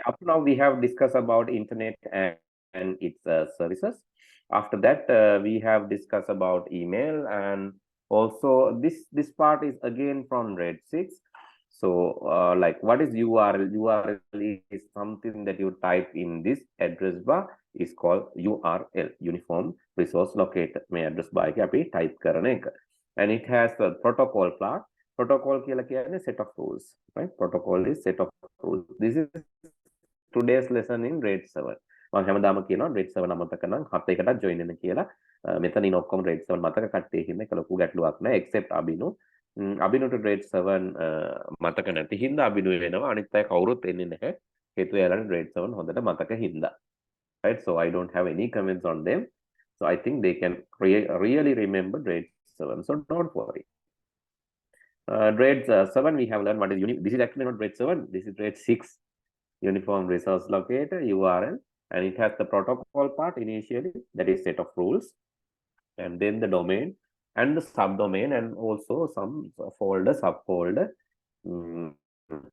Up to now, we have discussed about internet and its services. After that, we have discussed about email, and also this part is again from grade 6. So like, what is URL? URL is something that you type in this address bar is called URL, Uniform Resource Locator. May address bar එක අපි type කරන එක. And it has the protocol part. Protocol කියලා කියන්නේ set of rules, right? Protocol is set of rules. This is today's lesson in grade 7. මම හැමදාම කියනවා grade 7 අමතක නම් 7 එකටත් join වෙන්න කියලා. මෙතන ඉන්න ඔක්කොම grade 7 මතක කට්ටිය හින්දා ඒක ලොකු ගැටලුවක් නෑ except අබිනු. අබිනුට grade 7 මතක නැති හින්දා අබිනු වෙනවා. අනිත් අය කවුරුත් එන්නේ නැහැ. හේතුව එයාලට grade 7 හොඳට මතක හින්දා. Right? So I don't have any comments on them. So I think they can really remember grade 7. So don't worry. Grade 7 we have learned what is this is actually not grade 7. This is grade 6. Uniform Resource Locator, URL, and it has the protocol part initially, that is set of rules, and then the domain and the subdomain, and also some folder, subfolder.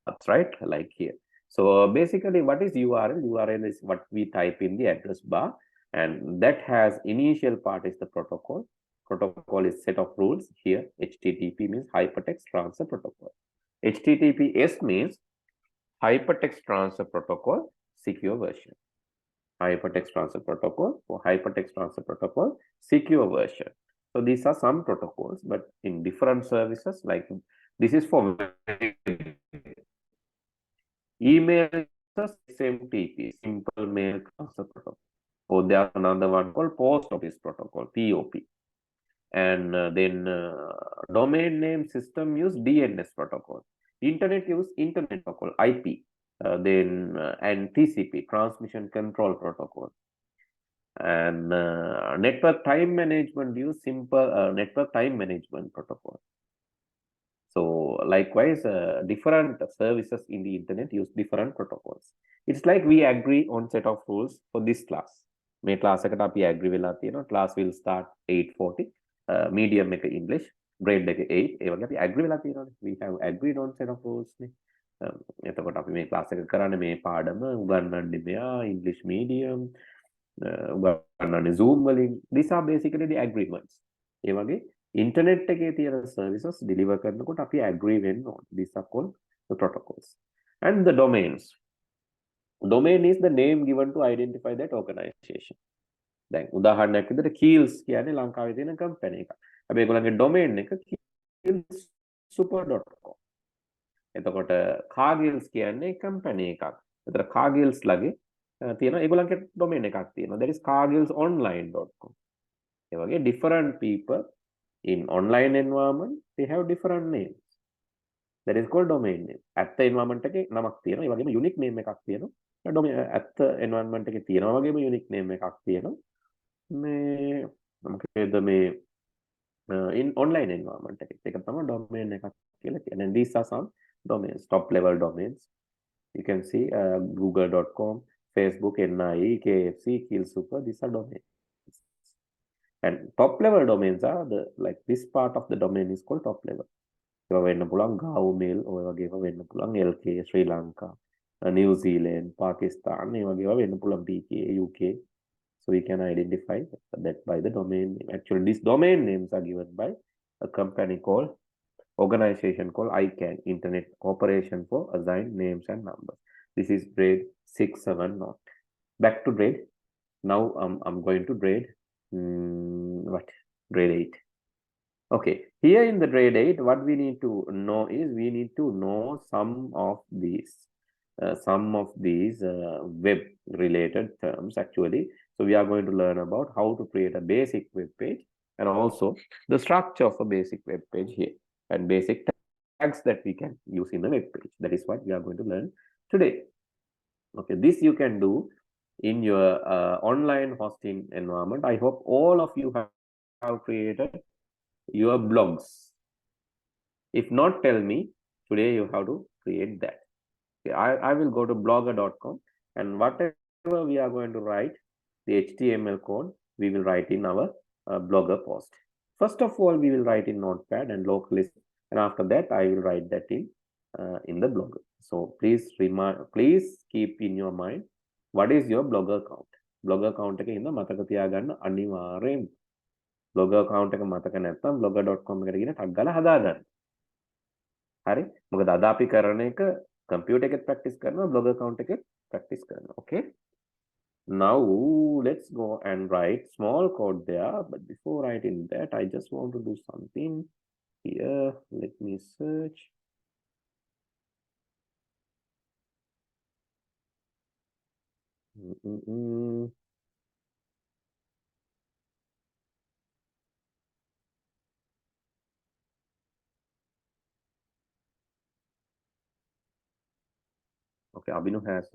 That's right, like here. So basically, what is URL? URL is what we type in the address bar, and that has initial part is the protocol. Protocol is set of rules. Here, HTTP means Hypertext Transfer Protocol. HTTPS means Hypertext Transfer Protocol secure version. Hypertext Transfer Protocol for Hypertext Transfer Protocol secure version. So these are some protocols, but in different services, like this is for email SMTP, Simple Mail Transfer Protocol. Or there's another one called Post Office Protocol, POP. And then domain name system use DNS protocol. Internet use Internet Protocol, IP, then and TCP, Transmission Control Protocol, and network time management use simple network time management protocol. So likewise, different services in the internet use different protocols. It's like we agree on set of rules for this class. May class එකට අපි agree වෙලා තියෙනවා. Class will start 8:40. Medium එක English. Grade එක 8 ඒ වගේ අපි agree වෙලා තියෙනවානේ. We have agreed on set of rules නේ. එතකොට අපි මේ class එක කරන්නේ මේ පාඩම උගන්වන්නේ මෙයා English medium උගන්වන්නේ Zoom වලින්. These are basically the agreements. ඒ වගේ internet එකේ තියෙන services deliver කරනකොට අපි agree වෙන්න ඕනේ. These are called the protocols. And the domains. Domain is the name given to identify that organization. දැන් උදාහරණයක් විදිහට Keels කියන්නේ ලංකාවේ තියෙන කම්පැනි එකක්. හැබැයි ඒගොල්ලන්ගේ domain එක keelsuper.com. එතකොට Cargills කියන්නේ කම්පැනි එකක්. එතකොට Cargills ලගේ තියෙන ඒගොල්ලන්ගේ domain එකක් තියෙනවා. That is cargillsonline.com. ඒ වගේ different people in online environment they have different names. That is called domain name. ඇත්ත environment එකේ නමක් තියෙනවා. ඒ වගේම unique name එකක් තියෙනවා. domain ඇත්ත environment එකේ තියෙනවා වගේම unique name එකක් තියෙනවා. මේ මොකද මේ in online environment එකක තමයි domain එකක් කියලා කියන්නේ. And these are some domains, top level domains. You can see google.com, Facebook, NIE, KFC, Keelsuper. These are domains. And top level domains are the like this part of the domain is called top level. ඒවා වෙන්න පුළුවන් Gmail ඔය වගේම වෙන්න පුළුවන් LK, Sri Lanka, New Zealand, Pakistan ඒ වගේ ඒවා වෙන්න පුළුවන් PK, UK. So we can identify that by the domain name. Actually, these domain names are given by a company called, organization called ICANN, Internet Corporation for Assigned Names and Numbers. This is grade 6, 7, not. Back to grade. Now I'm going to grade, grade 8. Okay, here in the grade 8, what we need to know is we need to know some of these web related terms actually. So we are going to learn about how to create a basic web page and also the structure of a basic web page here and basic tags that we can use in the web page. That is what we are going to learn today. Okay, this you can do in your online hosting environment. I hope all of you have created your blogs. If not, tell me. Today you have to create that. Okay, I will go to blogger.com and whatever we are going to write, the HTML code, we will write in our blogger post. First of all, we will write in Notepad and locally, and after that, I will write that in the blogger. So please keep in your mind what is your blogger account. Blogger account එකේ ඉඳන් මතක තියාගන්න අනිවාර්යෙන්. blogger account එක මතක නැත්නම් blogger.com එකට ගිහින් ටග් ගාලා හදාගන්න. හරි? මොකද අද අපි කරන එක computer එකේ practice කරනවා blogger account එකේ practice කරනවා. Okay? Now let's go and write small code there, but before writing that I just want to do something here. Let me search. Okay, Abhinu has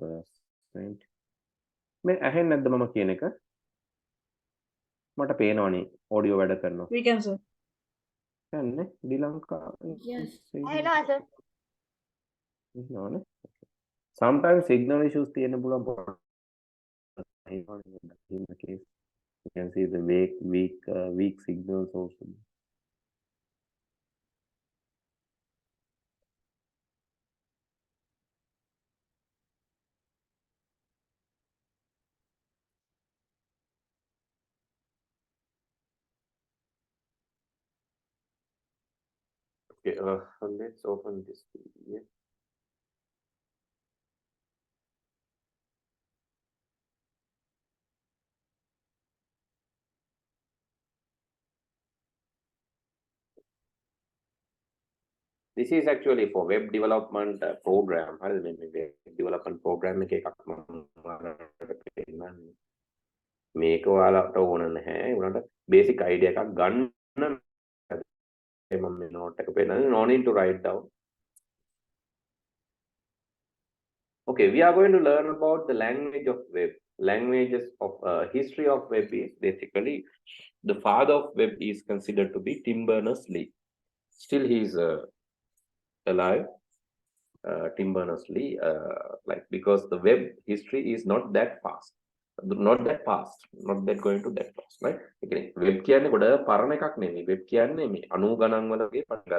sent. මේ ඇහෙන්නේ නැද්ද මම කියන එක? මට පේනවනේ ඔඩියෝ වැඩ කරනවා. We can, sir. යන්නේ ශ්‍රී Lanka. Yes. Hello, sir. නෝනේ. Sometimes signal issues තියෙන පුළුවන්. In the case, you can see the weak signals also. Okay, let's open this PDF. This is actually for web development program. Web development program එකක් මම මේක ඔයාලට ඕන නැහැ. උනට basic idea එකක් ගන්න මම මේ note එක පෙන්නන්නේ. No need to write down. Okay, we are going to learn about the language of web. Languages of history of web is basically the father of web is considered to be Tim Berners-Lee. Still he is alive, Tim Berners-Lee, like because the web history is not that fast, not that going to that fast, right? Okay, web කියන්නේ ගොඩ පරණ එකක් නෙමෙයි. web කියන්නේ මේ 90 ගණන් වලගේ පටන්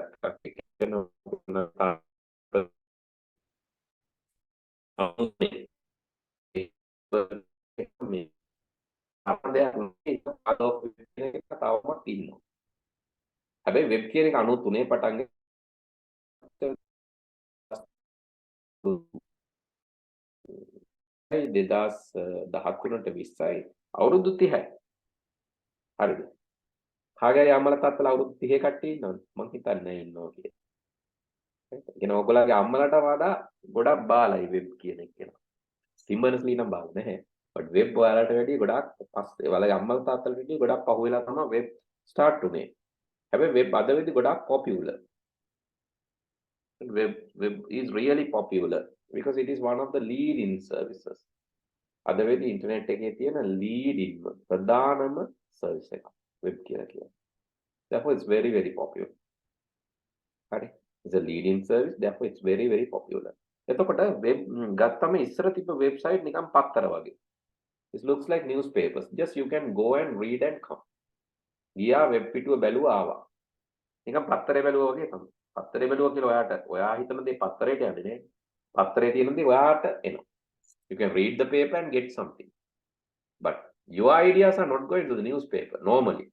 හැබැයි වෙබ් කියන එක 93 පටන් 2013ට 20යි අවුරුදු 30යි. හරිද? කාගේ අම්මලා තාත්තලා අවුරුදු 30 කට්ටිය ඉන්නවද? මං හිතන්නේ ඉන්නවා කියලා. කියන ඔයගොල්ලන්ගේ අම්මලාට වඩා ගොඩක් බාලයි වෙබ් කියන එක කියනවා. Tim Berners-Lee නම් බාල නැහැ. but වෙබ් ඔයාලට වැඩිය ගොඩක් පස්සේ ඔයාලගේ අම්මලා තාත්තලාට වැඩිය ගොඩක් පහු වෙලා තමයි වෙබ් ස්ටාර්ට් උනේ. හැබැයි වෙබ් අද වෙද්දි ගොඩක් popular. Web is really popular because it is one of the leading services. අද වෙද්දි ඉන්ටර්නෙට් එකේ තියෙන leading ප්‍රධානම service එක web කියලා කියනවා. Therefore it's very very popular. හරි. It's a leading service, therefore it's very very popular. එතකොට web ගත්තම ඉස්සර තිබ්බ website නිකන් පත්තර වගේ. It looks like newspapers. Just you can go and read and come. ගියා web පිටුව බැලුවා ආවා. නිකන් පත්තරේ බැලුවා වගේ තමයි. පත්තරේ බැලුවා කියලා ඔයා හිතන දේ පත්තරේට යන්නේ නේ. පත්තරේ තියෙන දේ ඔයාට එනවා. You can read the paper and get something. But your ideas are not going to the newspaper normally.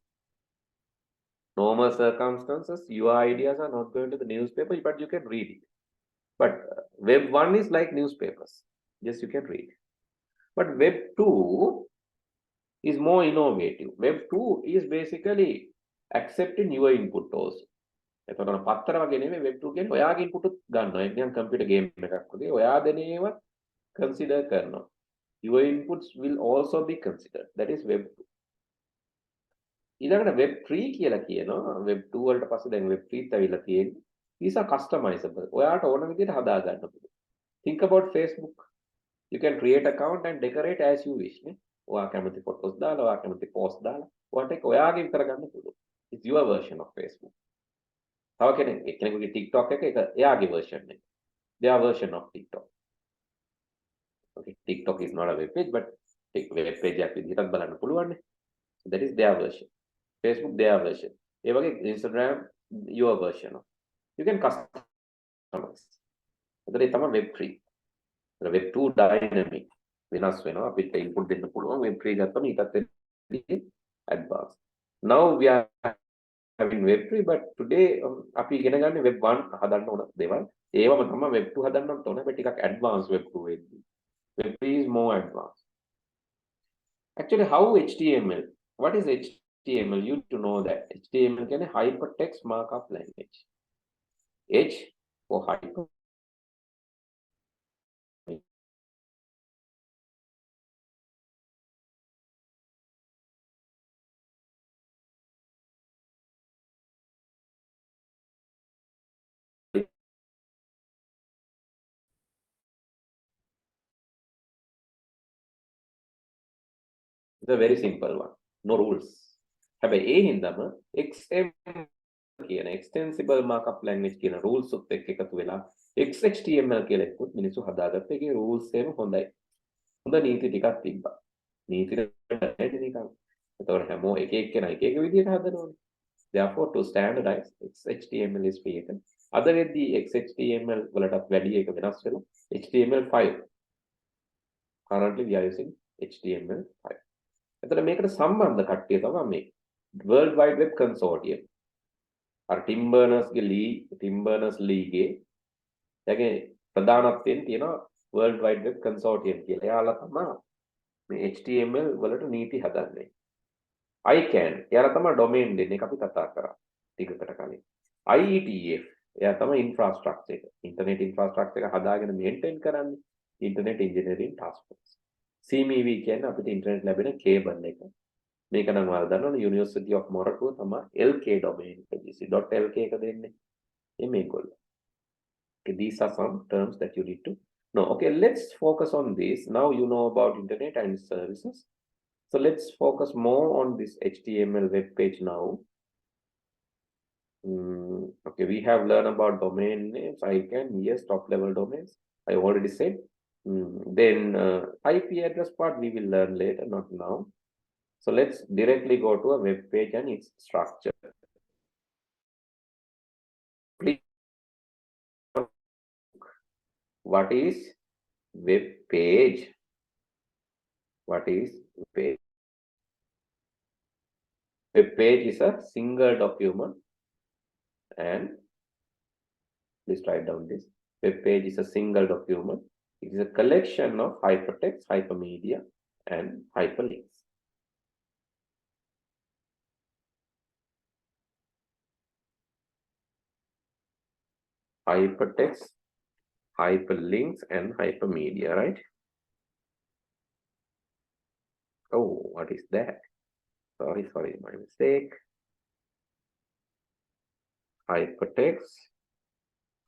Normal circumstances, your ideas are not going to the newspaper, but you can read it. But web 1 is like newspapers. Yes, you can read. But web 2 is more innovative. Web 2 is basically accepting your input also. එතකොට පත්තර වගේ නෙමෙයි web 2 කියන්නේ ඔයාගේ input ගන්නවා. ඒක නිකන් computer game එකක් වගේ. ඔයා දෙන ඒවා consider කරනවා. Your inputs will also be considered. That is web 2. ඊළඟට web 3 කියලා කියනවා. web 2 වලට පස්සේ දැන් web 3 ඇවිල්ලා තියෙන්නේ. These are customizable. ඔයාට ඕන විදිහට හදා ගන්න පුළුවන්. Think about Facebook. You can create account and decorate as you wish. නේ. ඔයා කැමති photos දාලා, ඔයා කැමති post දාලා, ඔයාට ඒක ඔයාගේ විතර ගන්න පුළුවන්. It's your version of Facebook. තව කෙනෙකුගේ TikTok එක එයාගේ version එක. Their version of TikTok. Okay, TikTok is not a web page, but web page එකක් විදිහටත් බලන්න පුළුවන් නේ. That is their version. Facebook their version. ඒ වගේ Instagram your version of. You can customize. එතකොට ඒ තමයි web 3. web 2 dynamic වෙනස් වෙනවා. අපිට input දෙන්න පුළුවන්. web 3 ගත්තම ඊටත් වැඩි advanced. Now we are having web 3 but today අපි ඉගෙන ගන්න web 1 හදන්න ඕන දේවල්. ඒවම තමයි web 2 හදන්නත් ඕන. හැබැයි ටිකක් advanced web 2 වෙද්දී. web 3 is more advanced. Actually, how HTML? What is HTML? You need to know that HTML can hypertext markup language. H for hyper. It's a very simple one. No rules. හැබැයි ඒ හින්දාම XML කියන extensible markup language කියන rules උත් එක්ක එකතු වෙලා XHTML කියලා එකකුත් මිනිස්සු හදාගත්ත. ඒකේ rules එකම හොඳයි. හොඳ නීති ටිකක් තිබ්බා. නීති නැති නිකන්. ඒතකොට හැමෝම එක එක්කෙනා එක එක විදිහට හදනවානේ. Therefore to standardize XHTML is created. අද වෙද්දී XHTML වලටත් වැඩි එක වෙනස් වෙලා HTML5. Currently we are using HTML5. එතකොට මේකට සම්බන්ධ කට්ටිය තමයි මේ World Wide Web Consortium. අර Tim Berners-Lee ගේ යගේ ප්‍රධානත්වයෙන් තියෙනවා World Wide Web Consortium කියලා. එයාලා තමයි මේ HTML වලට නීති හදන්නේ. ICANN එයාලා තමයි domain දෙන්නේ. අපි කතා කරා ටිකකට කලින්. IETF එයා තමයි infrastructure එක. internet infrastructure එක හදාගෙන maintain කරන්නේ. Internet Engineering Task Force. CMEV කියන්නේ අපිට ඉන්ටර්නෙට් ලැබෙන කේබල් එක. මේක නම් ඔයාලා දන්නවනේ University of Morocco තමයි LK domain .lk එක දෙන්නේ. මේ මේගොල්ලෝ. Okay, these are some terms that you need to know. Okay, let's focus on this. Now you know about internet and services. So let's focus more on this HTML web page now. Okay, we have learned about domain names. ICANN, yes, top level domains. I already said. Then IP address part we will learn later, not now. So let's directly go to a web page and its structure. Please, what is web page? What is page? Web page is a single document, and please write down this. Web page is a single document. It is a collection of hypertext, hypermedia, and hyperlinks. Hypertext, hyperlinks, and hypermedia, right? Oh, what is that? Sorry, my mistake. Hypertext,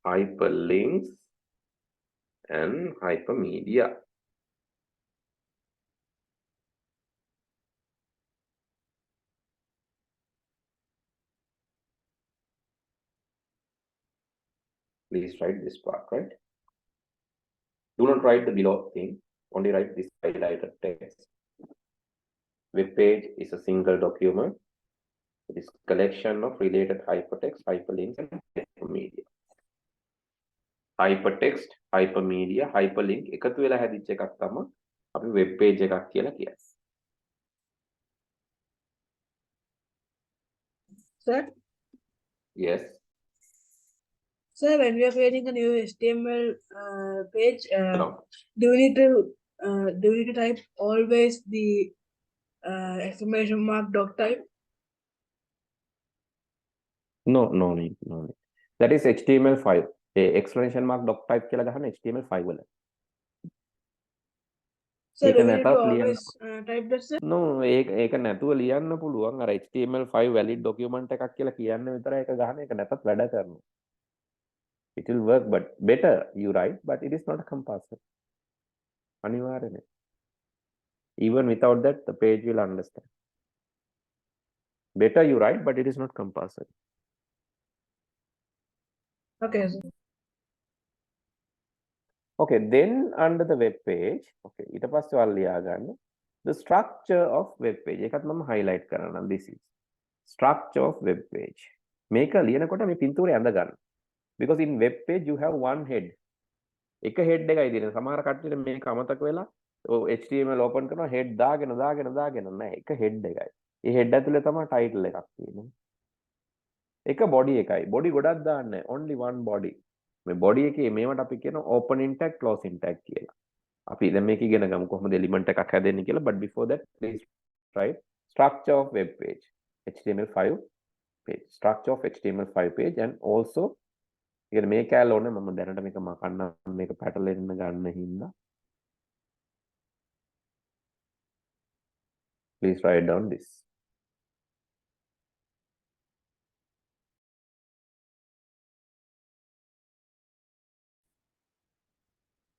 hyperlinks, and hypermedia. Please write this part, right? Do not write the below thing, only write this highlighted text. Web page is a single document. It is collection of related hypertext, hyperlinks, and hypermedia. Hypertext, hypermedia, hyperlink එකතු වෙලා හැදිච්ච එකක් තමයි අපි web page එකක් කියලා කියන්නේ. Sir? Yes. Sir, when we are creating a new HTML page, No. do we need to type always the exclamation mark doc type? No need. That is HTML5. Exclamation mark doc type කියලා ගහන HTML5 වල. Sir, do we need to always type that, sir? No, ඒක නැතුව ලියන්න පුළුවන්. අර HTML5 valid document එකක් කියලා කියන්න විතරයි ඒක ගහන එක නැතත් වැඩ කරනවා. It will work, but better you write, but it is not compulsory. අනිවාර්යනේ. Even without that, the page will understand. Better you write, but it is not compulsory. Okay, sir. Okay, then under the web page, okay, ඊට පස්සේ ඔයාලා ලියා ගන්න the structure of web page. එකත් මම highlight කරනවා. This is structure of web page. මේක ලියනකොට මේ පින්තූරය ඇඳ ගන්න. Because in web page you have one head. එක head එකයි තියෙන්නේ. සමහර කට්ටියට මේක අමතක වෙලා HTML open කරනවා head දාගෙන නෑ. එක head එකයි. ඒ head ඇතුලේ තමයි title එකක් තියෙන්නේ. එක body එකයි. body ගොඩක් දාන්නේ only one body. මේ body එකේ මේවට අපි කියනවා opening tag closing tag කියලා. අපි දැන් මේක ඉගෙන ගමු කොහොමද element එකක් හැදෙන්නේ කියලා. But before that please write structure of web page HTML5 page. Structure of HTML5 page and also ඉතින් මේ කැලේ ඕනේ මම දැනට මේක මකන්න මේක පැටලෙන්න ගන්න හින්දා please write down this.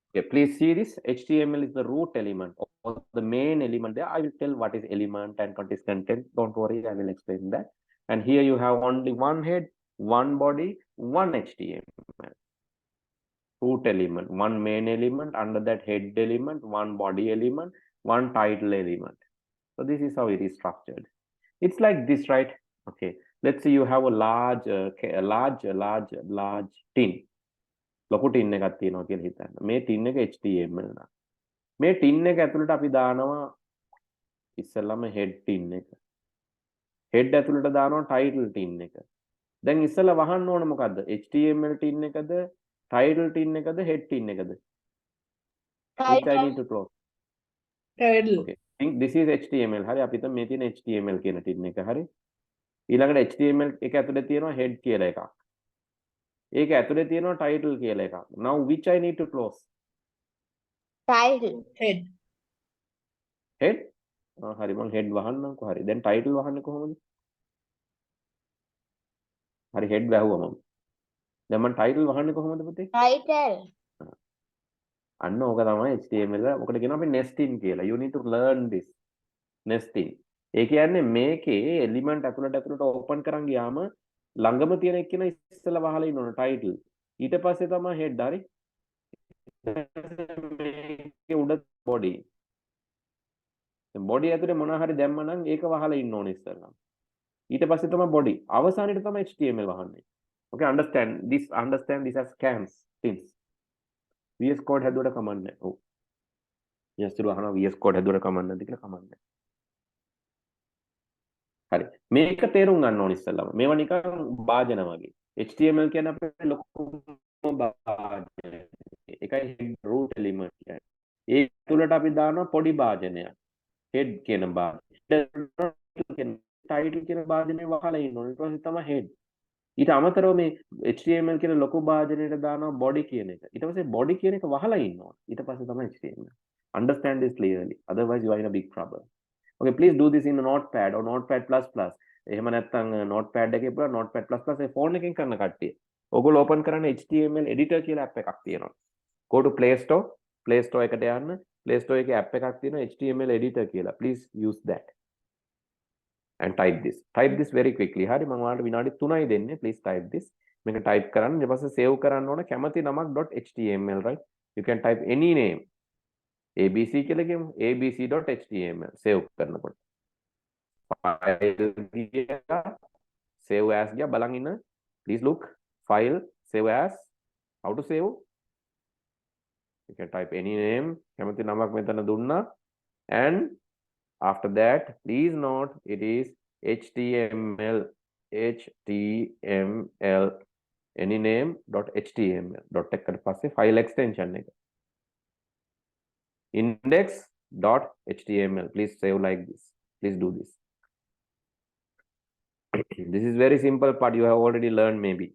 Okay, please see this. HTML is the root element or the main element there. I will tell what is element and what is content. Don't worry, I will explain that. And here you have only one head, one body, one HTML. Root element, one main element, under that head element, one body element, one title element. So this is how it is structured. It's like this, right? Okay, let's say you have a large tin. ලොකු tin එකක් තියෙනවා කියලා හිතන්න. මේ tin එක HTML නා. මේ tin එක ඇතුළට අපි දානවා ඉස්සෙල්ලාම head ටින් එක. head ඇතුළට දානවා title ටින් එක. දැන් ඉස්සෙල්ලා වහන්න ඕන මොකද්ද? HTML ටින් එකද, title ටින් එකද, head ටින් එකද? Which I need to close. title. Okay. Think this is HTML. හරි අපි හිතමු මේ තියෙන HTML කියන ටින් එක. හරි. ඊළඟට HTML එක ඇතුලේ තියෙනවා head කියලා එකක්. ඒක ඇතුලේ තියෙනවා title කියලා එකක්. Now which I need to close? title head. head? හරි මම head වහන්නම්කෝ. හරි. දැන් title වහන්නේ කොහොමද? හරි head වැහුවා මම. දැන් මම title වහන්නේ කොහොමද පුතේ? title අන්න ඕක තමයි HTML එක. මොකද කියනවා අපි nesting කියලා. You need to learn this. nesting. ඒ කියන්නේ මේකේ element ඇතුළට open කරන් ගියාම ළඟම තියෙන එක්කෙන ඉස්සෙල්ලා වහලා ඉන්න ඕන title. ඊට පස්සේ තමයි head. හරි. මේකේ උඩ body. දැන් body ඇතුලේ මොනවා හරි දැම්ම නම් ඒක වහලා ඉන්න ඕනේ ඉස්සෙල්ලා. ඊට පස්සේ තමයි body. අවසානයේ තමයි HTML වහන්නේ. Okay, understand this as scans things. VS Code හැදුවට කමන්නේ. ඔව්. යස්තුරු අහනවා VS Code හැදුවට කමන්නේ නැද්ද කියලා කමන්නේ. හරි. මේක තේරුම් ගන්න ඕනේ ඉස්සෙල්ලාම. මේවා නිකන් භාජන වගේ. HTML කියන්නේ අපේ ලොකුම භාජනය. ඒකයි root element කියන්නේ. ඒ තුලට අපි දානවා පොඩි භාජනයක්. head කියන භාජනය. title කියන භාජනය වහලා ඉන්න ඕනේ. ඊට පස්සේ තමයි head. ඊට අමතරව මේ HTML කියන ලොකු භාජනයට දානවා body කියන එක. ඊට පස්සේ body කියන එක වහලා ඉන්න ඕනේ. ඊට පස්සේ තමයි HTML. Understand this clearly. Otherwise you are in a big trouble. Okay, please do this in a notepad or notepad++. එහෙම නැත්නම් notepad එකේ පුරා notepad++ ඒ ෆෝන් එකෙන් කරන කට්ටිය. ඔයගොල්ලෝ open කරන්න HTML editor කියලා app එකක් තියෙනවා. Go to Play Store එකට යන්න. Play Store එකේ app එකක් තියෙනවා HTML editor කියලා. Please use that. And type this very quickly. හරි මම ඔයාලට විනාඩි 3යි දෙන්නේ. Please type this. මේක type කරන්න. ඊට පස්සේ save කරන්න ඕන කැමති නමක් .html, right? You can type any name. ABC කියලා කියමු. abc.html save කරනකොට. file ගියා save as ගියා බලන් ඉන්න. Please look. File save as. How to save? You can type any name. කැමති නමක් මෙතන දුන්නා. And after that, please note it is HTML any name .html dot එකට පස්සේ file extension එක index.html. please save like this. Please do this. This is very simple part you have already learned maybe.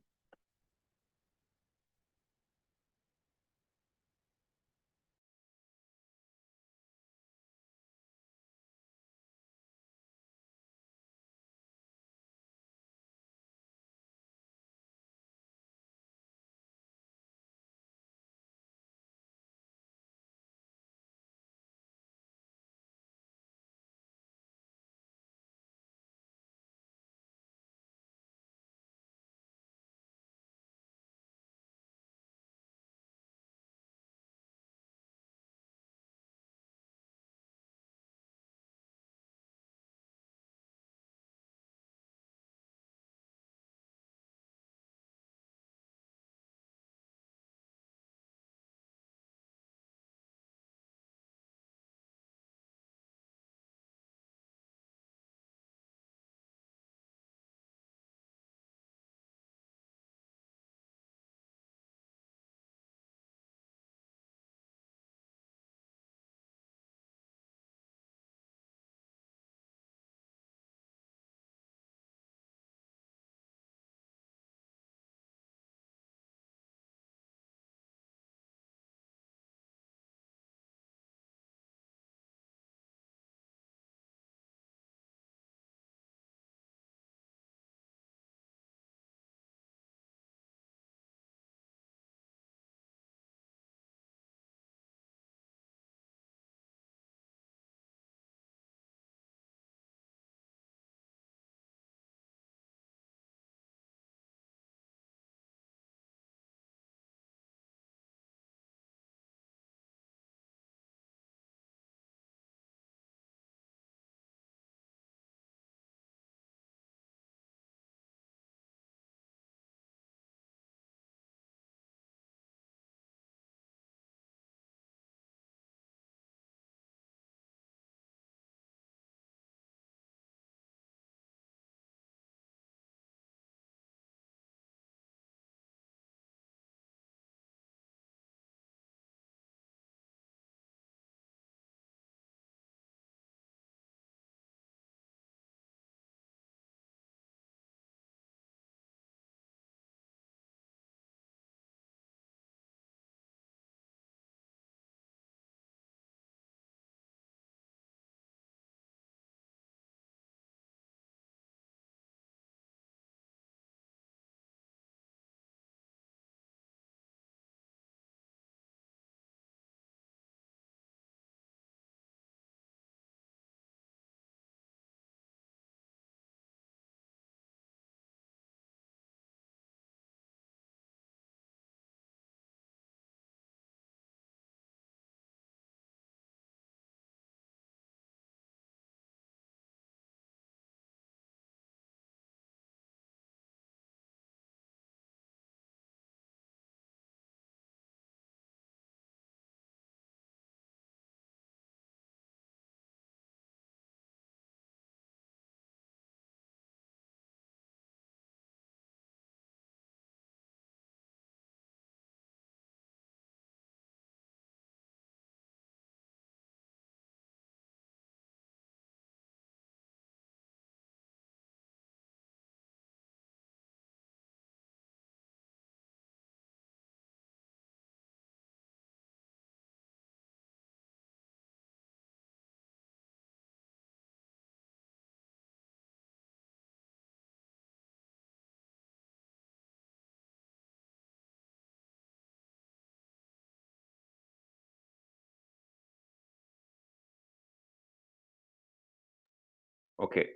Okay,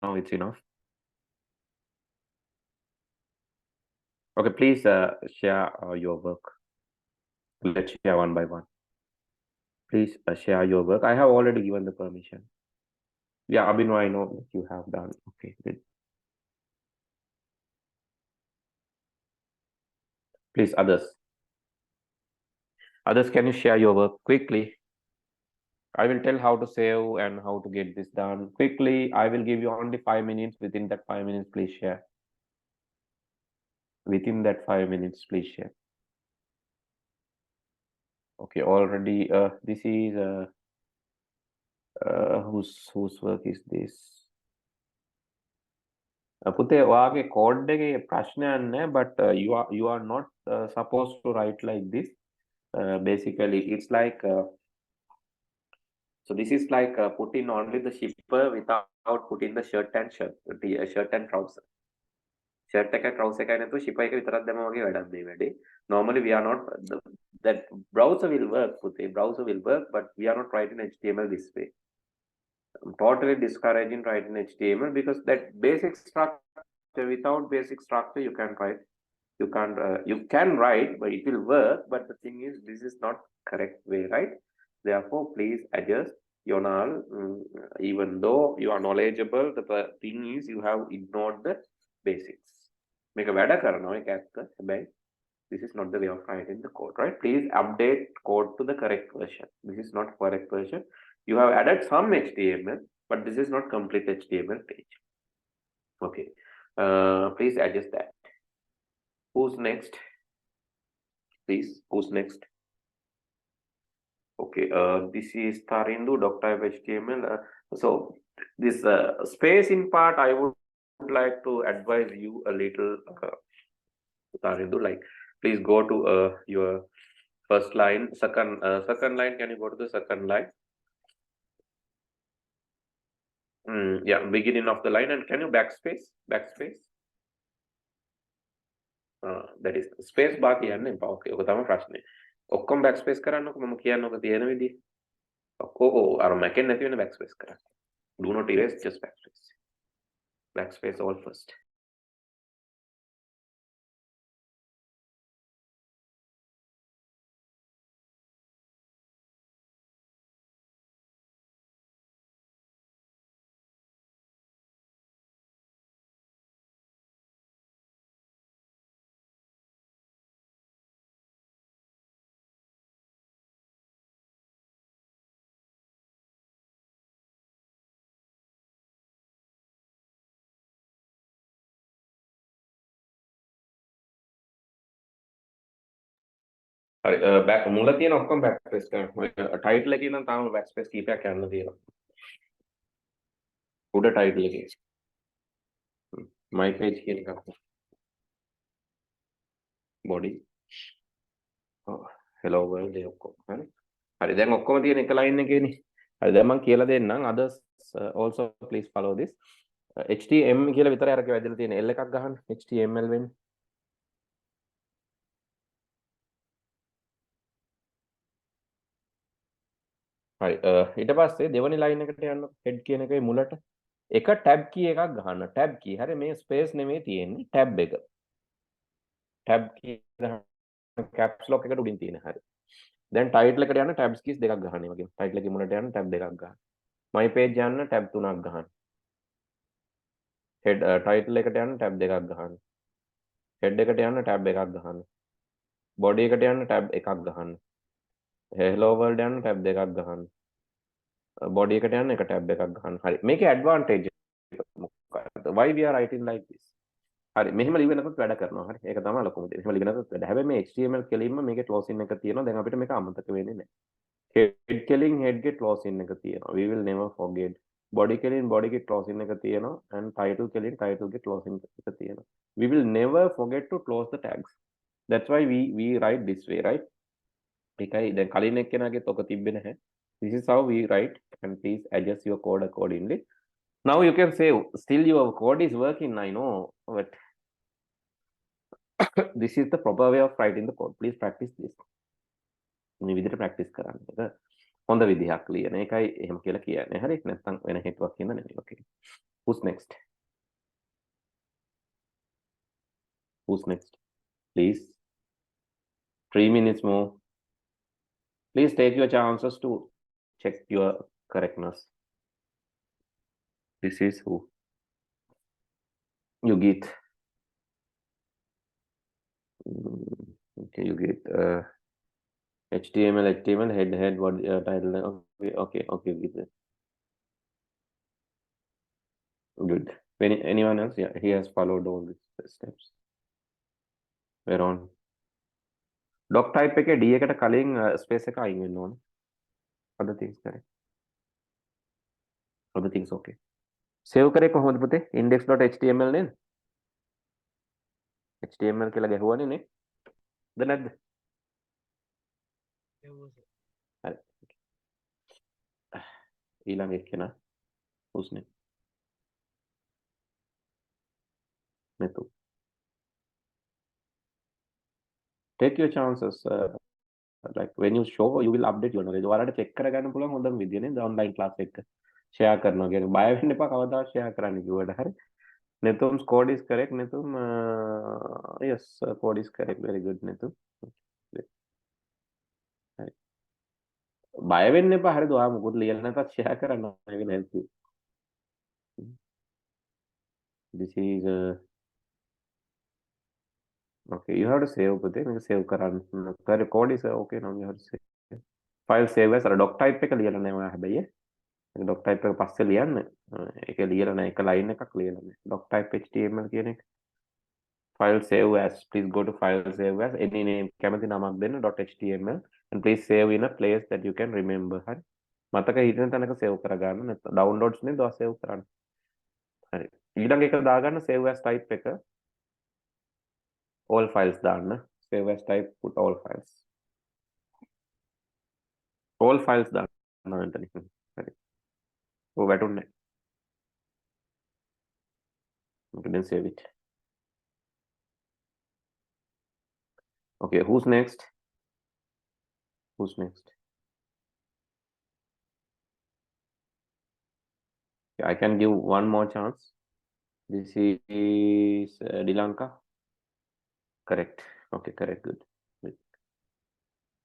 now it's enough. Okay, please share your work. Let's share one by one. Please share your work. I have already given the permission. Yeah, Abhinav, I know that you have done. Okay, good. Please, others. Others, can you share your work quickly? I will tell how to save and how to get this done quickly. I will give you only 5 minutes. Within that 5 minutes, please share. Within that 5 minutes, please share. Okay, already this is whose work is this? පුතේ ඔයාගේ code එකේ ප්‍රශ්නයක් නැහැ, but you are not supposed to write like this. Basically it's like so this is like putting only the shipper without putting the shirt and trouser. Shirt එක trouser එකයි නැතුව shipper එක විතරක් දැම්මම වගේ වැඩක් මේ වැඩේ. Normally we are not that browser will work, පුතේ, browser will work, but we are not writing HTML this way. I'm totally discouraging writing HTML because that basic structure, without basic structure you can write, you can write, but it will work. But the thing is, this is not correct way, right? Therefore, please adjust your null. Even though you are knowledgeable, the thing is you have ignored the basics. Make a better karana. This is not the way of writing the code, right? Please update code to the correct version. This is not correct version. You have added some HTML, but this is not complete HTML page. Okay, please adjust that. Who's next? Please, who's next? Okay, this is Tarindu, Dr. HTML. So this space in part, I would like to advise you a little, Tarindu, like please go to your first line, second line. Can you go to the second line? Yeah, beginning of the line, and can you backspace? That is space bar කියන්න එපා. Okay, ඔක තමයි ප්‍රශ්නේ. ඔක්කොම backspace කරන්නකො මම කියන්නේ ඔක තියෙන විදිහ. ඔක්කොම අර මැකෙන් නැති වෙන backspace කරන්න. Do not erase, just backspace. Backspace all first. හරි back මුල තියෙන ඔක්කොම backspace කරන්න. title එකේ නම් තාම backspace කීපයක් යන්න තියෙනවා. උඩ title එකේ. my page කියන එක. body. hello world ඒ ඔක්කොම. හරි දැන් ඔක්කොම තියෙන එක line එකේනේ. හරි දැන් මම කියලා දෙන්නම්. others also please follow this. HTML කියලා විතරයි අරක වැදලා තියෙන L එකක් ගහන්න. HTML වෙන්නේ. හරි ඊට පස්සේ දෙවෙනි line එකට යන්න head කියන එකේ මුලට එක tab key එකක් ගහන්න. tab key. හරි මේ space නෙමෙයි තියෙන්නේ tab එක. tab key ගහන්න caps lock එකට උඩින් තියෙන. හරි. දැන් title එකට යන්න tabs keys දෙකක් ගහන්න. ඒ වගේ title එකේ මුලට යන්න tab දෙකක් ගහන්න. my page යන්න tab තුනක් ගහන්න. head title එකට යන්න tab දෙකක් ගහන්න. head එකට යන්න tab එකක් ගහන්න. body එකට යන්න tab එකක් ගහන්න. hello world යන්න tab දෙකක් ගහන්න. body එකට යන්න එක tab එකක් ගහන්න. හරි මේකේ advantage මොකක්ද? why we are writing like this? හරි මෙහෙම ලියනකොට වැඩ කරනවා. හරි ඒක තමයි ලොකුම දේ. මෙහෙම ලියනකොට වැඩ. හැබැයි මේ HTML කෙලින්ම මේකේ closing එක තියෙනවා. දැන් අපිට මේක අමතක වෙන්නේ නැහැ. head කෙලින් head ගේ closing එක තියෙනවා. we will never forget. body කෙලින් body ගේ closing එක තියෙනවා. and title කෙලින් title ගේ closing එක තියෙනවා. we will never forget to close the tags. That's why we write this way, right? ඒකයි දැන් කලින් එක්කෙනාගෙත් ඔක තිබ්බේ නැහැ. This is how we write, and please adjust your code accordingly. Now you can say still your code is working, I know, but this is the proper way of writing the code. Please practice this. මේ විදිහට practice කරන්න. හොඳ විදිහක් ලියන එකයි එහෙම කියලා කියන්නේ. හරි. නැත්නම් වෙන හේතුවක් කියන්න නෙමෙයි. Okay. Who's next? Who's next? Please. 3 minutes more. Please take your chances to check your correctness. This is who? You get. Okay, you get HTML, head, what title? Okay, get it. Good. Anyone else? Yeah, he has followed all these steps. We're on. Doc type එකේ D එකට කලින් space එක අයින් වෙන්න ඕනේ. Other things correct. Other things okay. Save කරේ කොහොමද පුතේ? index.html නේද? HTML කියලා ගැහුවානේ නේ? ද නැද්ද? හරි. ඊළඟ එක්කෙනා who's name? Netu. Take your chances. Like when you show, you will update your knowledge. ඔයාලට check කරගන්න පුළුවන් හොඳම විදිය නේද? online class එක share කරනවා කියන්නේ බය වෙන්න එපා කවදාවත් share කරන්න කිව්වට හරි. Netum's code is correct. Netum, yes, code is correct. Very good, Netum. බය වෙන්න එපා හරිද? ඔයා මොකද ලියලා නැතත් share කරන්න. I will help you. This is okay. You have to save පුතේ. මේක save කරන්න. The code is okay now. You have to save. File save as doc type එක ලියලා නැහැ ඔයා හැබැයි. doc type එක පස්සේ ලියන්න. ඒක ලියලා නැහැ. එක line එකක් ලියලා නැහැ. doc type HTML කියන එක. File save as. Please go to file save as. Any name කැමති නමක් දෙන්න .html and please save in a place that you can remember. හරි. මතක හිටින තැනක save කරගන්න. නැත්නම් downloads නේ දා save කරන්න. හරි. ඊළඟ එක දාගන්න save as type එක. All files දාන්න. Save as type put all files. All files දාන්න නැතනි. හරි. ඔය වැටුන්නේ. Okay, then save it. Okay, who's next? Who's next? Okay, I can give one more chance. This is Dilanka. Correct. Okay, correct. Good. Good.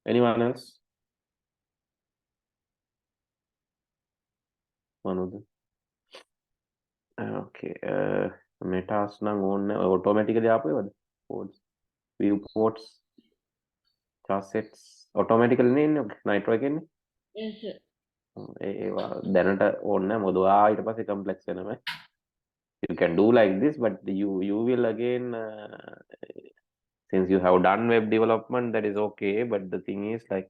Anyone else? One of them. Okay. Metas nang on automatically ආපේවද? Codes. Viewports. Chasets. Automatically නේ ඉන්නේ. Nitro එකෙන්නේ. Yes, sir. ඒවා දැනට ඕනේ නැහැ. මොකද ඔයා ඊට පස්සේ complex වෙනවා. You can do like this, but you will again since you have done web development, that is okay. But the thing is like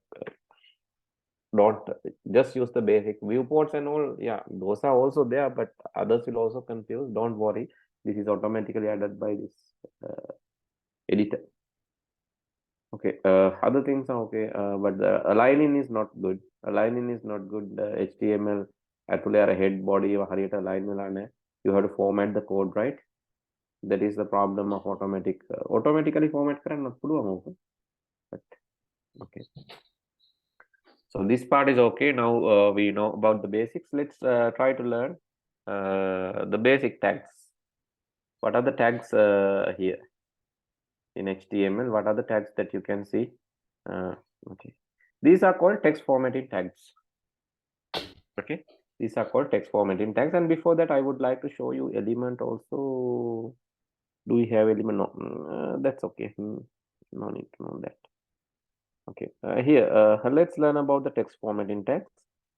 don't just use the basic viewports and all. Yeah, those are also there, but others will also confuse. Don't worry, this is automatically added by this editor. Okay, other things are okay, but the aligning is not good. Aligning is not good. The HTML ඇතුලේ අර head body හරියට align වෙලා නැහැ. You have to format the code right. That is the problem of automatically format කරන්නත් පුළුවන් ඕක. But okay. So this part is okay. Now we know about the basics. Let's try to learn the basic tags. What are the tags here in HTML? What are the tags that you can see? Okay, these are called text formatting tags. Okay, these are called text formatting tags. And before that, I would like to show you element also. Do we have element? No, that's okay. No need to know that. Okay, here let's learn about the text formatting tags.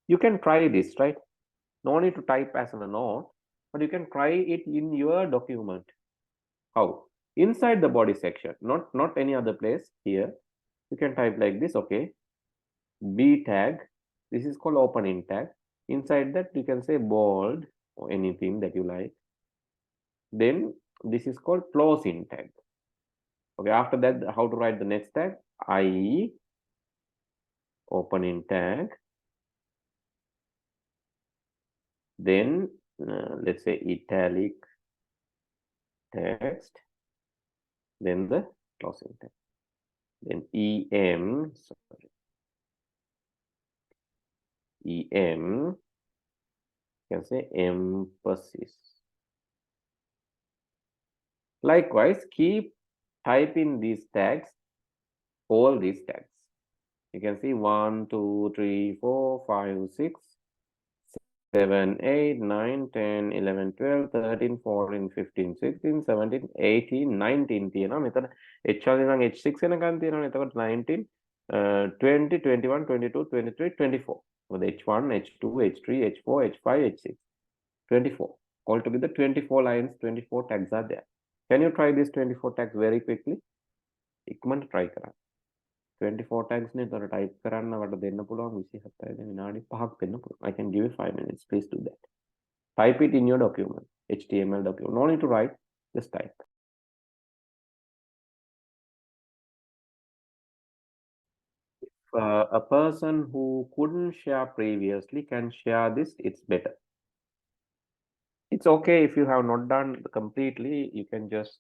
You can try this, right? No need to type as a note, but you can try it in your document. How? Inside the body section, not any other place. Here you can type like this. Okay, B tag. This is called opening tag. Inside that you can say bold or anything that you like. Then this is called closing tag. Okay, after that, how to write the next tag? I opening tag. Then let's say italic text. Then the closing tag. Then EM. Sorry. you can say emphasis. Likewise, keep typing these tags, all these tags. You can see 1, 2, 3, 4, 5, 6, 7, 8, 9, 10, 11, 12, 13, 14, 15, 16, 17, 18, 19 තියෙනවා. මෙතන H1 ඉඳන් H6 වෙනකන් තියෙනවානේ. එතකොට 19, 20, 21, 22, 23, 24. මොකද H1, H2, H3, H4, H5, H6. 24. Altogether 24 lines, 24 tags are there. Can you try these 24 tags very quickly? ඉක්මනට try කරන්න. 24 tags නේ තොර type කරන්න වට දෙන්න පුළුවන් 27 විනාඩි 5ක් දෙන්න පුළුවන්. I can give you 5 minutes. Please do that. Type it in your document, HTML document. No need to write, just type. If a person who couldn't share previously can share this, it's better. It's okay if you have not done completely, you can just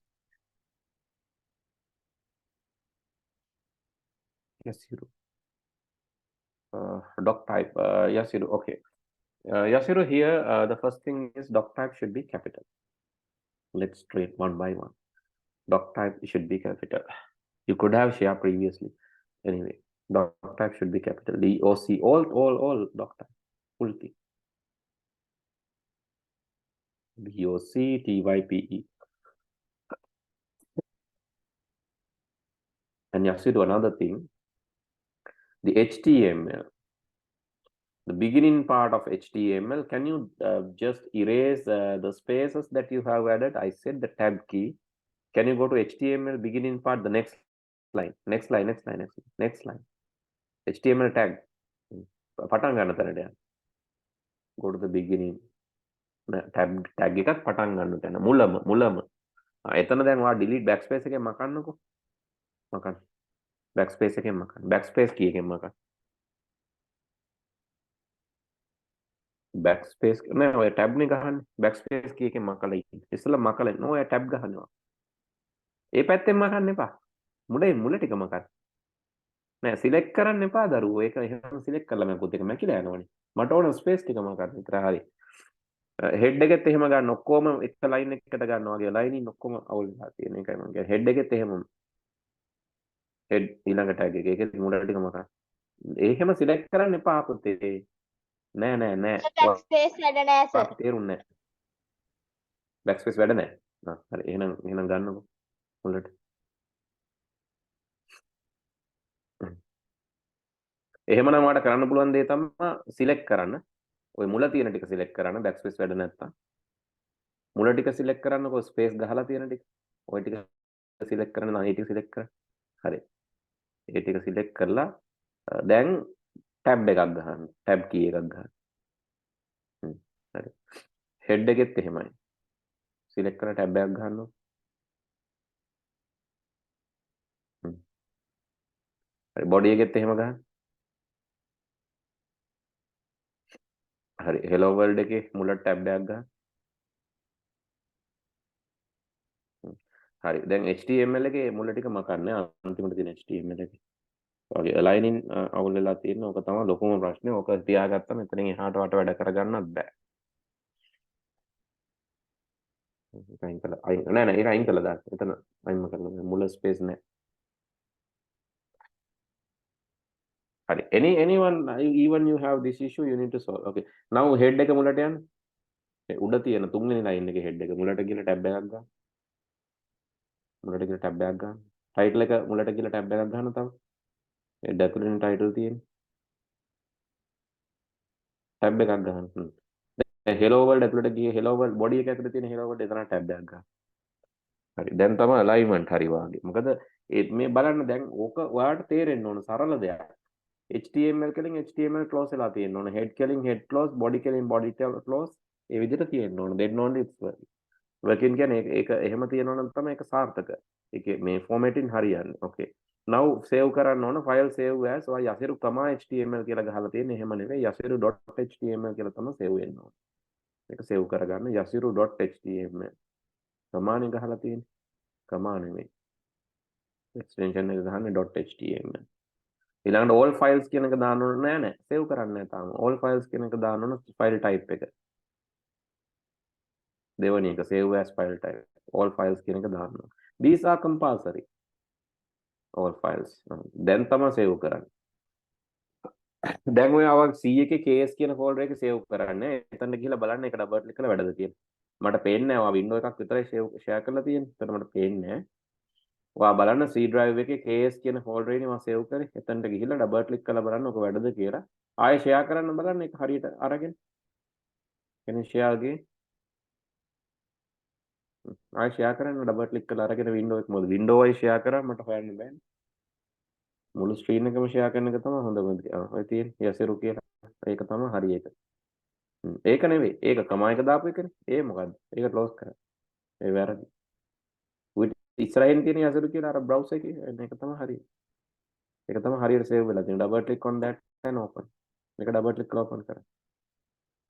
yes you do. Doc type, yes you do. Okay. Yasiru, here the first thing is doc type should be capital. Let's treat one by one. Doc type should be capital. You could have share previously. Anyway, doc type should be capital. DOC, all doc type. Full thing. DOC, TYPE. And Yasiru, another thing. The HTML. The beginning part of HTML, can you just erase the spaces that you have added? I said the tab key. Can you go to HTML beginning part, the next line, next line. HTML tag. පටන් ගන්න තැනට යන්න. Go to the beginning. tab එකත් පටන් ගන්න තැන. මුලම. එතන දැන් ඔයා delete backspace එකෙන් මකන්නකෝ. මකන්න. backspace එකෙන් මකන්න. backspace key එකෙන් මකන්න. backspace නෑ ඔය tab නේ ගහන්නේ. backspace key එකෙන් මකලා ඉන්න. ඉස්සෙල්ලා මකලා නෝ ඔය tab ගහනවා. ඒ පැත්තෙන් මකන්න එපා. මුල ටික මකන්න. නෑ සිලෙක්ට් කරන්න එපා දරුවෝ. ඒක එහෙම සිලෙක්ට් කරලා මම එක මැකිලා යනවනේ. මට ඕන ස්පේස් ටික මකන්න විතර හරි. හෙඩ් එකෙත් එහෙම ගන්න ඔක්කොම එක ලයින් එකකට ගන්නවා වගේ ලයින් ඔක්කොම අවුල් වෙලා තියෙන එකයි මම කියන්නේ. හෙඩ් එකෙත් එහෙම හෙඩ් ඊළඟ ටැග් එක ඒකෙත් මුල ටික මකන්න. එහෙම සිලෙක්ට් කරන්න එපා පුතේ. නෑ. backspace වැඩ නෑ සර්. තේරුන්නේ නෑ. backspace වැඩ නෑ. හරි එහෙනම් ගන්නකො මුලට. එහෙමනම් ඔයාලට කරන්න පුළුවන් දේ තමයි සිලෙක්ට් කරන්න. ඔය මුල තියෙන ටික සිලෙක්ට් කරන්න backspace වැඩ නැත්තම්. මුල ටික සිලෙක්ට් කරන්නකො ස්පේස් ගහලා තියෙන ටික. ඔය ටික සිලෙක්ට් කරන්න නම් ඒ ටික සිලෙක්ට් කරන්න. හරි. ඒ ටික සිලෙක්ට් කරලා දැන් ටැබ් එකක් ගහන්න. ටැබ් කී එකක් ගහන්න. හරි. හෙඩ් එකෙත් එහෙමයි. සිලෙක්ට් කරලා ටැබ් එකක් ගන්නවා. හරි බොඩි එකෙත් එහෙම ගහන්න. හරි hello world එකේ මුලට ටැබ් එකක් ගන්න. හරි දැන් HTML එකේ මුල ටික මකන්න අන්තිමට තියෙන HTML එකේ. ඔයගේ aligning අවුල් වෙලා තියෙන ඕක තමයි ලොකුම ප්‍රශ්නේ. ඕක තියාගත්තම එතනින් එහාට වට වැඩ කරගන්නත් බෑ. ඒක අයින් කළා. නෑ ඒක අයින් කළා දාන්න. එතන අයින්ම කරලා මුල ස්පේස් නෑ. හරි anyone even you have this issue you need to solve. Okay now head එක මුලට යන්න. උඩ තියෙන තුන්වෙනි line එකේ head එක මුලට ගිහලා tab එකක් ගන්න. මුලට ගිහලා tab එකක් ගන්න. title එක මුලට ගිහලා tab එකක් ගන්න තව. ඒ document title තියෙන. tab එකක් ගන්න. දැන් hello world ඇතුළට ගියේ hello world body එක ඇතුළේ තියෙන hello world එතන tab එකක් ගන්න. හරි දැන් තමයි alignment හරි වාගේ. මොකද මේ බලන්න දැන් ඕක ඔයාලට තේරෙන්න ඕන සරල දෙයක්. HTML කෙලින් HTML close වෙලා තියෙන්න ඕන. head කෙලින් head close, body කෙලින් body close. ඒ විදිහට තියෙන්න ඕන. then only it's working. working කියන්නේ ඒක එහෙම තියෙනවා නම් තමයි ඒක සාර්ථක. ඒකේ මේ formatting හරියන්නේ. okay. now save කරන්න ඕන file save as ඔය yasiru .html කියලා ගහලා තියෙන්නේ. එහෙම නෙවෙයි yasiru.html කියලා තමයි save වෙන්න ඕන. ඒක save කරගන්න yasiru.html. කමානේ ගහලා තියෙන්නේ. කමා නෙවෙයි. extension එක ගහන්නේ .html. ඊළඟට all files කියන එක දාන්න ඕන නෑ save කරන්න නෑ තාම all files කියන එක දාන්න ඕන file type එක දෙවැනි එක save as file type all files කියන එක දාන්න ඕන these are compulsory all files දැන් තමයි save කරන්නේ දැන් ඔය අවක C එකේ KS කියන folder එක save කරන්නේ එතන ගිහලා බලන්න ඒක double click කරලා වැඩද කියලා මට පේන්නේ නැහැ ඔයා window එකක් විතරයි share කරලා තියෙන්නේ එතන මට පේන්නේ නැහැ ඔයා බලන්න C drive එකේ KS කියන folder එකේ මම save කරේ එතනට ගිහිල්ලා double click කරලා බලන්න ඔක වැඩද කියලා ආයෙ share කරන්න බලන්න ඒක හරියට අරගෙන can you share again ආයෙ share කරන්න double click කරලා අරගෙන window එක මොකද window එකයි share කරා මට හොයන්න බෑනේ මුළු ස්ක්‍රීන් එකම share කරන එක තමයි හොඳම ඔය තියෙන්නේ යසිරු කියලා ඒක තමයි හරි එක ඒක නෙවෙයි ඒක කමා එක දාපු එකනේ ඒ මොකද්ද ඒක ක්ලෝස් කරා ඒ වැරදි ඉස්සරහින් තියෙන යසිරු කියලා අර browser එකේ ඒක තමයි හරි ඒක තමයි හරියට save වෙලා තියෙන්නේ double click on that and open මේක double click කරලා open කරා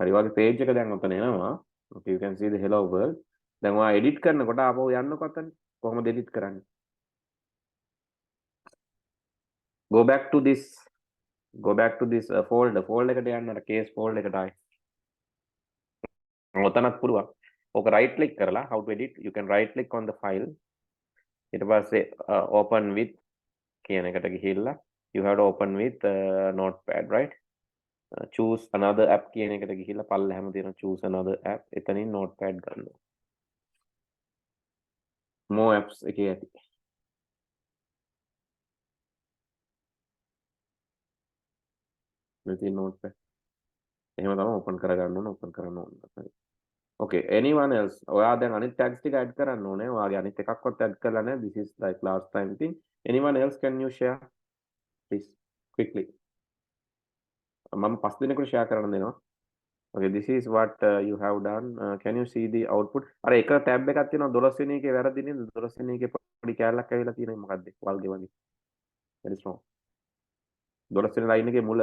හරි වගේ page එක දැන් ඔතන එනවා okay you can see the hello world දැන් ඔයා edit කරනකොට ආපහු යන්නකො අතන කොහොමද edit කරන්නේ go back to this folder එකට යන්න අර case folder එකට ආයි ඔතනක් පුළුවන් ඕක right click කරලා how to edit you can right click on the file ඊට පස්සේ open with කියන එකට ගිහිල්ලා you have to open with notepad right choose another app කියන එකට ගිහිල්ලා පල්ලෙහාම තියෙන choose another app එතනින් notepad ගන්න more apps එකේ ඇති මෙතන notepad එහෙම තමයි open කරගන්න ඕන open කරන්න ඕන හරි okay anyone else ඔයා දැන් අනිත් tags ටික add කරන්න ඕනේ ඔයාගේ අනිත් එකක්වත් add කරලා නැහැ this is like last time thing anyone else can you share please quickly මම පස් දිනකට share කරන්න දෙනවා okay this is what you have done can you see the output අර එක tab එකක් තියෙනවා 12 වෙනි එකේ වැරදි නේද 12 වෙනි එකේ පොඩි කැලලක් ඇවිල්ලා තියෙනවා මොකද්ද වල්ගේ වගේ that is wrong 12 වෙනි line එකේ මුල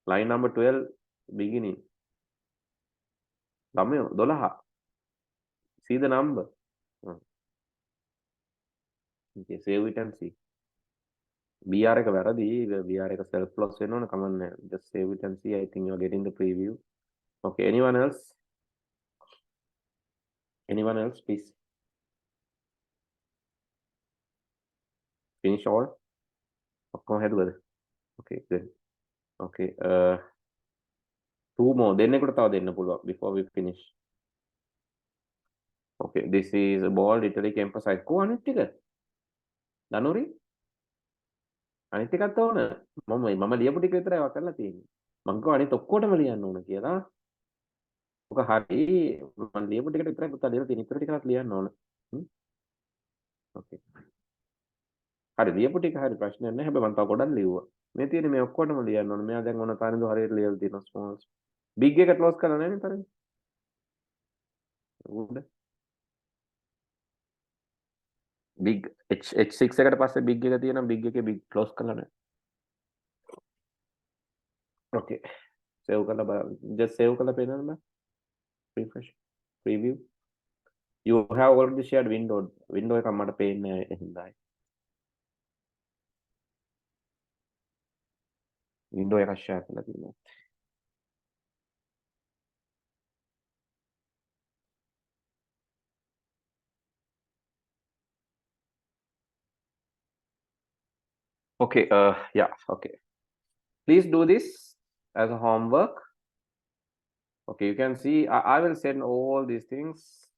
line number 12 beginning ළමයෝ 12 see the number okay save it and see BR එක වැරදි BR එක self loss වෙන්න ඕන කමන්නේ just save it and see I think you are getting the preview okay anyone else please finish all ඔක්කොම හැදුවද okay good okay two more දෙන්නෙකුට තව දෙන්න පුළුවන් before we finish okay this is a bold italic emphasize කො අනිත් ටික දනුරි අනිත් එකත් ඕන මම ලියපු ටික විතරයි වා කරලා තියෙන්නේ මම කිව්වා අනිත් ඔක්කොටම ලියන්න ඕන කියලා ඔක හරි මම ලියපු ටිකට විතරයි පුතා ලියලා තියෙන්නේ ඉතුරු ටිකවත් ලියන්න ඕන okay හරි ලියපු ටික හරි ප්‍රශ්නයක් නැහැ හැබැයි මම තව ගොඩක් ලියුවා මේ තියෙන්නේ මේ ඔක්කොටම ලියන්න ඕන මෙයා දැන් ඕන තනින්ද හරියට ලියලා තියෙනවා small big එක ක්ලෝස් කරලා නැහැ නේ තරම් උඩ big h6 එකට පස්සේ big එක තියෙනවා big එකේ big close කරලා නැහැ okay save කරලා බලන්න just save කරලා පේනවද මම refresh preview you have already shared window එකක් මට පේන්නේ නැහැ එහෙනම් window එකක් share කරලා තියෙනවා okay yeah okay please do this as a homework okay you can see I will send all these things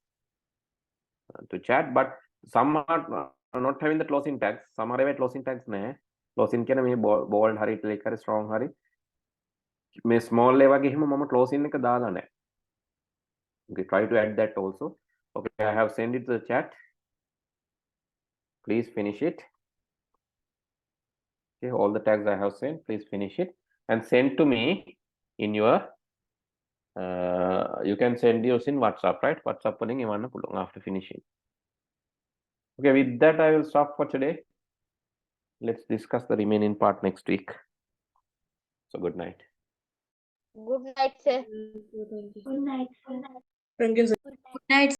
to chat but some are not having the closing tags some are closing tags nahe closing කියන මේ bold hari italic hari strong hari මේ small එක වගේ එහෙම මම closing එක දාලා නැහැ okay try to add that also okay I have sent it to the chat please finish it okay all the tags I have sent please finish it and send to me in your you can send yours in WhatsApp right WhatsApp වලින් එවන්න පුළුවන් after finishing okay with that I will stop for today let's discuss the remaining part next week so good night Good night, sir. Thank you, sir. Good night.